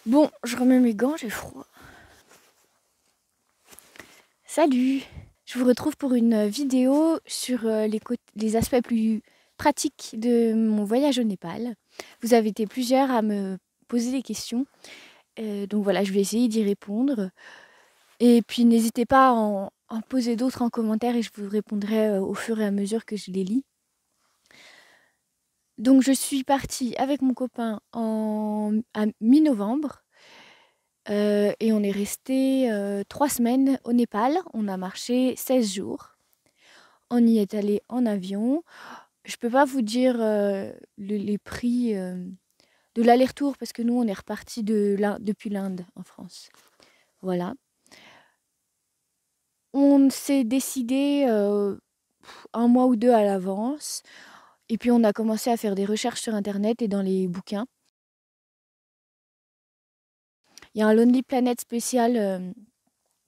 Bon, je remets mes gants, j'ai froid. Salut! Je vous retrouve pour une vidéo sur les aspects plus pratiques de mon voyage au Népal. Vous avez été plusieurs à me poser des questions, donc voilà, je vais essayer d'y répondre. Et puis n'hésitez pas à en poser d'autres en commentaire et je vous répondrai au fur et à mesure que je les lis. Donc je suis partie avec mon copain à mi-novembre. Et on est resté 3 semaines au Népal. On a marché 16 jours. On y est allé en avion. Je peux pas vous dire les prix de l'aller-retour parce que nous, on est reparti depuis l'Inde en France. Voilà. On s'est décidé un mois ou deux à l'avance. Et puis, on a commencé à faire des recherches sur Internet et dans les bouquins. Il y a un Lonely Planet spécial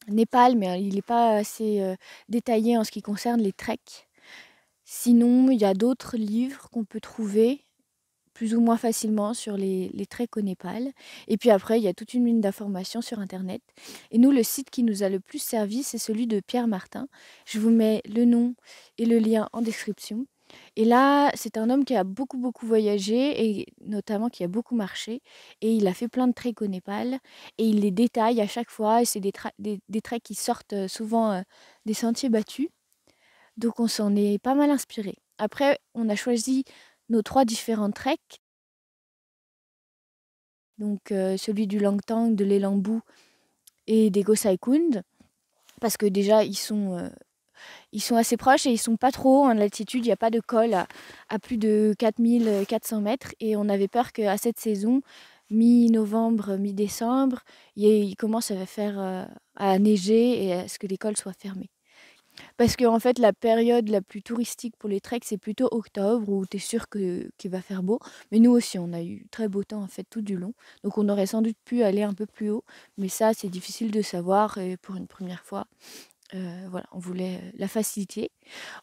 Népal, mais il n'est pas assez détaillé en ce qui concerne les treks. Sinon, il y a d'autres livres qu'on peut trouver plus ou moins facilement sur les treks au Népal. Et puis après, il y a toute une mine d'informations sur Internet. Et nous, le site qui nous a le plus servi, c'est celui de Pierre Martin. Je vous mets le nom et le lien en description. Et là, c'est un homme qui a beaucoup voyagé et notamment qui a beaucoup marché. Et il a fait plein de treks au Népal et il les détaille à chaque fois. Et c'est des treks qui sortent souvent des sentiers battus. Donc on s'en est pas mal inspiré. Après, on a choisi nos 3 différents treks. Donc celui du Langtang, de l'Elambu et des Gosai Kund. Parce que déjà, ils sont assez proches et ils sont pas trop hauts en altitude. Il n'y a pas de col à plus de 4400 mètres. Et on avait peur qu'à cette saison, mi-novembre, mi-décembre, il commence à neiger et à ce que les cols soient fermés. Parce que en fait, la période la plus touristique pour les treks, c'est plutôt octobre où tu es sûr qu'il va faire beau. Mais nous aussi, on a eu très beau temps en fait tout du long. Donc on aurait sans doute pu aller un peu plus haut. Mais ça, c'est difficile de savoir. Et pour une première fois, voilà, on voulait la facilité.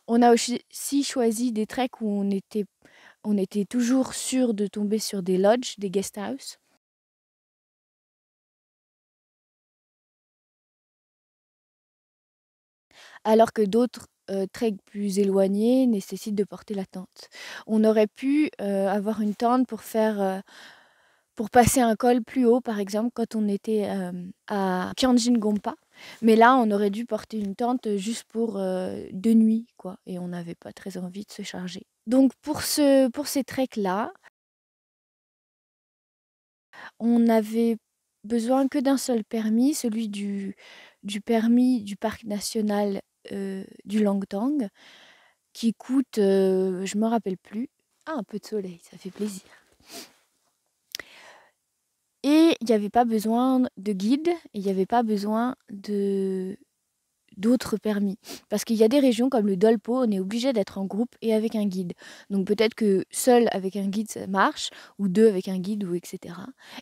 On a aussi choisi des treks où on était toujours sûr de tomber sur des lodges, des guest houses. Alors que d'autres treks plus éloignés nécessitent de porter la tente. On aurait pu avoir une tente pour passer un col plus haut, par exemple, quand on était à Kianjin-Gompa. Mais là, on aurait dû porter une tente juste pour 2 nuits, quoi. Et on n'avait pas très envie de se charger. Donc pour ces treks-là, on n'avait besoin que d'un seul permis, celui du permis du parc national du Langtang, qui coûte, je me rappelle plus. Ah, un peu de soleil, ça fait plaisir. Et il n'y avait pas besoin de guide, il n'y avait pas besoin d'autres permis. Parce qu'il y a des régions comme le Dolpo, on est obligé d'être en groupe et avec un guide. Donc peut-être que seul avec un guide ça marche, ou 2 avec un guide, ou etc.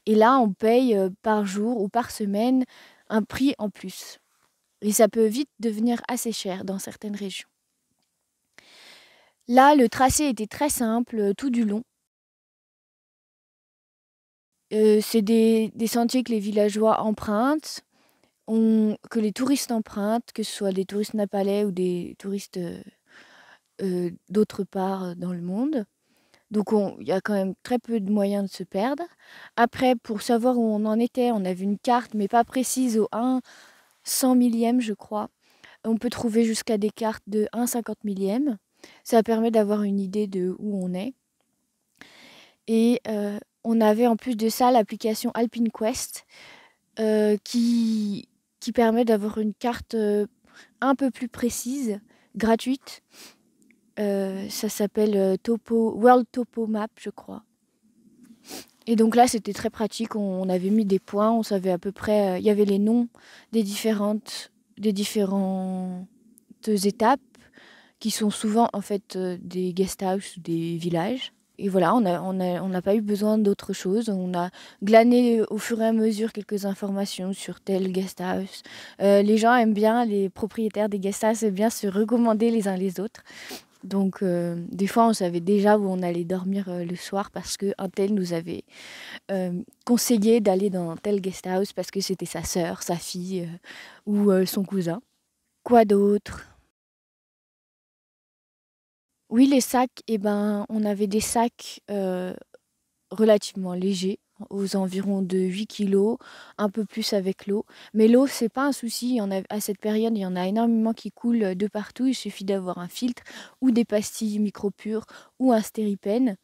Et là, on paye par jour ou par semaine un prix en plus. Et ça peut vite devenir assez cher dans certaines régions. Là, le tracé était très simple tout du long. C'est des sentiers que les villageois empruntent, que les touristes empruntent, que ce soit des touristes népalais ou des touristes d'autre part dans le monde. Donc il y a quand même très peu de moyens de se perdre. Après, pour savoir où on en était, on avait une carte, mais pas précise au 1/100 millième, je crois. On peut trouver jusqu'à des cartes de 1/50 millième. Ça permet d'avoir une idée de où on est. Et on avait en plus de ça l'application Alpine Quest qui permet d'avoir une carte un peu plus précise, gratuite. Ça s'appelle World Topo Map, je crois. Et donc là, c'était très pratique. On avait mis des points, on savait à peu près. Il y avait les noms des différentes étapes qui sont souvent en fait des guest houses ou des villages. Et voilà, on n'a pas eu besoin d'autre chose. On a glané au fur et à mesure quelques informations sur tel guest house. Les gens aiment bien, les propriétaires des guest houses aiment bien se recommander les uns les autres. Donc des fois, on savait déjà où on allait dormir le soir parce qu'un tel nous avait conseillé d'aller dans tel guest house parce que c'était sa sœur, sa fille ou son cousin. Quoi d'autre? Oui, les sacs, eh ben, on avait des sacs relativement légers, aux environs de 8 kilos, un peu plus avec l'eau. Mais l'eau, c'est pas un souci. À cette période, il y en a énormément qui coulent de partout. Il suffit d'avoir un filtre ou des pastilles micro-pures ou un stéripène,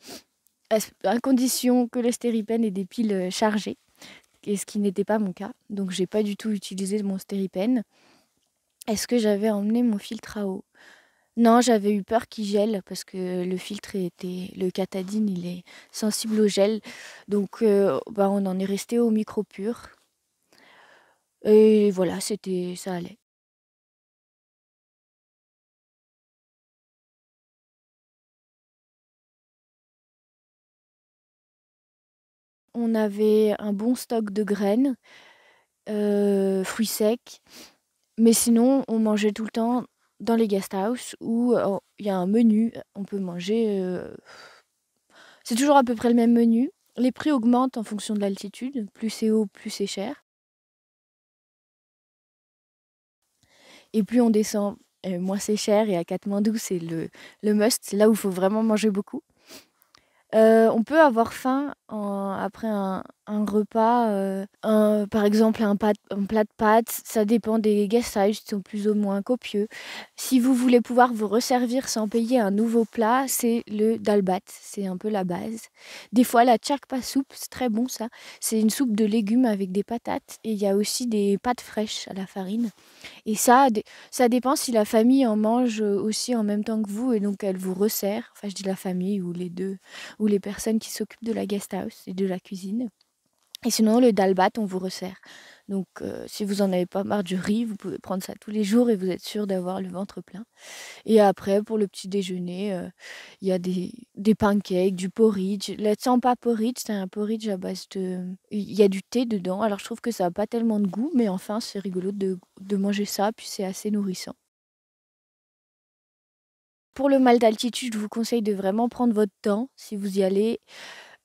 à condition que le stéripène ait des piles chargées, et ce qui n'était pas mon cas. Donc, j'ai pas du tout utilisé mon stéripène. Est-ce que j'avais emmené mon filtre à eau? Non, j'avais eu peur qu'il gèle parce que le catadine, il est sensible au gel. Donc, bah, on en est resté au micro pur. Et voilà, ça allait. On avait un bon stock de graines, fruits secs. Mais sinon, on mangeait tout le temps dans les guest house où il y a un menu. On peut manger. C'est toujours à peu près le même menu. Les prix augmentent en fonction de l'altitude. Plus c'est haut, plus c'est cher. Et plus on descend, moins c'est cher. Et à Katmandou, c'est le must. C'est là où il faut vraiment manger beaucoup. On peut avoir faim après un repas, par exemple un plat de pâtes, ça dépend des guest houses, qui sont plus ou moins copieux. Si vous voulez pouvoir vous resservir sans payer un nouveau plat, c'est le dalbat, c'est un peu la base. Des fois la tchakpa soupe, c'est très bon ça. C'est une soupe de légumes avec des patates et il y a aussi des pâtes fraîches à la farine. Et ça dépend si la famille en mange aussi en même temps que vous et donc elle vous resserre. Enfin, je dis la famille ou les deux, ou les personnes qui s'occupent de la guest house et de la cuisine. Et sinon, le dalbat, on vous resserre. Donc, si vous en avez pas marre du riz, vous pouvez prendre ça tous les jours et vous êtes sûr d'avoir le ventre plein. Et après, pour le petit déjeuner, il y a des pancakes, du porridge. Le tsampa porridge, c'est un porridge à base de... Il y a du thé dedans. Alors, je trouve que ça n'a pas tellement de goût, mais enfin, c'est rigolo de manger ça, puis c'est assez nourrissant. Pour le mal d'altitude, je vous conseille de vraiment prendre votre temps si vous y allez,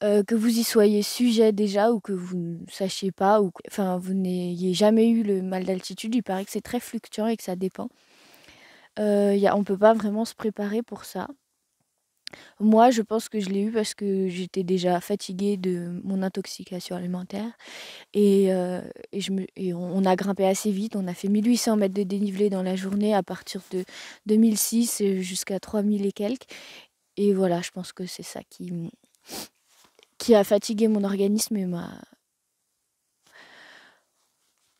que vous y soyez sujet déjà ou que vous ne sachiez pas, enfin, vous n'ayez jamais eu le mal d'altitude. Il paraît que c'est très fluctuant et que ça dépend. On ne peut pas vraiment se préparer pour ça. Moi, je pense que je l'ai eu parce que j'étais déjà fatiguée de mon intoxication alimentaire et on a grimpé assez vite. On a fait 1800 mètres de dénivelé dans la journée à partir de 2006 jusqu'à 3000 et quelques. Et voilà, je pense que c'est ça qui a fatigué mon organisme et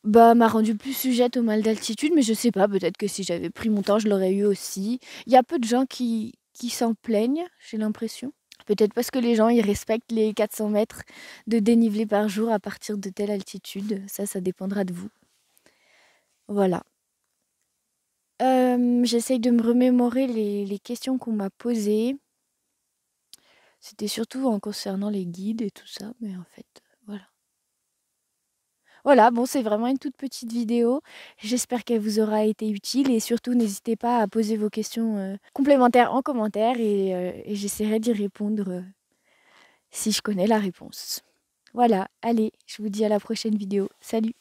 m'a rendue plus sujette au mal d'altitude. Mais je sais pas, peut-être que si j'avais pris mon temps, je l'aurais eu aussi. Il y a peu de gens qui s'en plaignent, j'ai l'impression. Peut-être parce que les gens, ils respectent les 400 mètres de dénivelé par jour à partir de telle altitude. Ça dépendra de vous. Voilà. J'essaye de me remémorer les questions qu'on m'a posées. C'était surtout en concernant les guides et tout ça, mais en fait, voilà. Voilà, bon, c'est vraiment une toute petite vidéo. J'espère qu'elle vous aura été utile et surtout, n'hésitez pas à poser vos questions complémentaires en commentaire et j'essaierai d'y répondre si je connais la réponse. Voilà, allez, je vous dis à la prochaine vidéo. Salut!